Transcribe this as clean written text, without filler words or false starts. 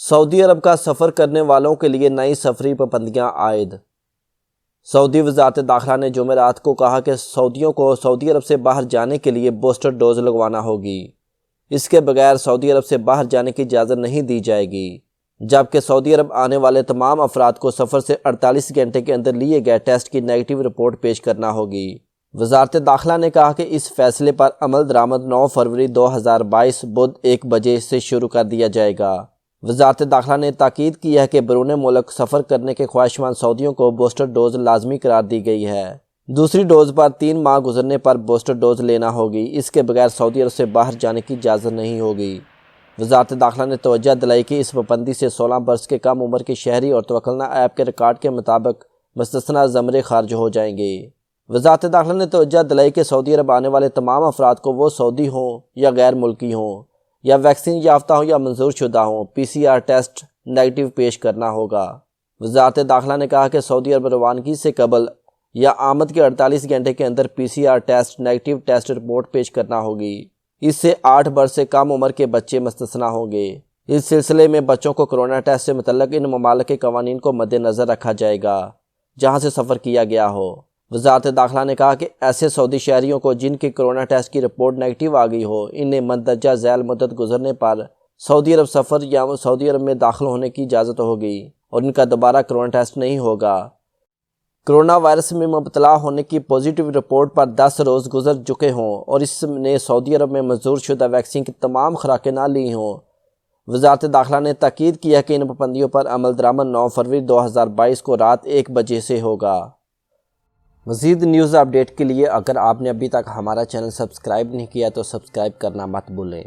سعودی عرب کا سفر کرنے والوں کے لیے نئی سفری پابندیاں عائد۔ سعودی وزارت داخلہ نے جمعرات کو کہا کہ سعودیوں کو سعودی عرب سے باہر جانے کے لیے بوسٹر ڈوز لگوانا ہوگی۔ اس کے بغیر سعودی عرب سے باہر جانے کی اجازت نہیں دی جائے گی، جبکہ سعودی عرب آنے والے تمام افراد کو سفر سے 48 گھنٹے کے اندر لیے گئے ٹیسٹ کی نیگیٹو رپورٹ پیش کرنا ہوگی۔ وزارت داخلہ نے کہا کہ اس فیصلے پر عمل درآمد 9 فروری 2022 بدھ 1 بجے سے شروع کر دیا جائے گا۔ وزارت داخلہ نے تاکید کی ہے کہ بیرون ملک سفر کرنے کے خواہشمند سعودیوں کو بوسٹر ڈوز لازمی قرار دی گئی ہے۔ دوسری ڈوز پر 3 ماہ گزرنے پر بوسٹر ڈوز لینا ہوگی۔ اس کے بغیر سعودی عرب سے باہر جانے کی اجازت نہیں ہوگی۔ وزارت داخلہ نے توجہ دلائی کہ اس پابندی سے 16 برس کے کم عمر کے شہری اور توکلنا ایپ کے ریکارڈ کے مطابق مستثنی زمرے خارج ہو جائیں گے۔ وزارت داخلہ نے توجہ دلائی کہ سعودی عرب آنے والے تمام افراد کو، وہ سعودی ہوں یا غیر ملکی ہوں، یا ویکسین یافتہ ہوں یا منظور شدہ ہوں، PCR ٹیسٹ نیگیٹو پیش کرنا ہوگا۔ وزارت داخلہ نے کہا کہ سعودی عرب روانگی سے قبل یا آمد کے 48 گھنٹے کے اندر PCR test negative test report پیش کرنا ہوگی۔ اس سے 8 برس سے کم عمر کے بچے مستثنی ہوں گے۔ اس سلسلے میں بچوں کو کورونا ٹیسٹ سے متعلق ان ممالک کے قوانین کو مد نظر رکھا جائے گا جہاں سے سفر کیا گیا ہو۔ وزارت داخلہ نے کہا کہ ایسے سعودی شہریوں کو جن کی کورونا ٹیسٹ کی رپورٹ نیگیٹو آ گئی ہو، انہیں مندرجہ ذیل مدت گزرنے پر سعودی عرب سفر یا سعودی عرب میں داخل ہونے کی اجازت ہوگی اور ان کا دوبارہ کورونا ٹیسٹ نہیں ہوگا۔ کرونا وائرس میں مبتلا ہونے کی پازیٹیو رپورٹ پر 10 روز گزر چکے ہوں اور اس نے سعودی عرب میں منظور شدہ ویکسین کی تمام خوراکیں نہ لی ہوں۔ وزارت داخلہ نے تاکید کی ہے کہ ان پابندیوں پر عمل درآمد 9 فروری 2022 کو رات 1 بجے سے ہوگا۔ مزید نیوز اپڈیٹ کے لیے اگر آپ نے ابھی تک ہمارا چینل سبسکرائب نہیں کیا تو سبسکرائب کرنا مت بھولیں۔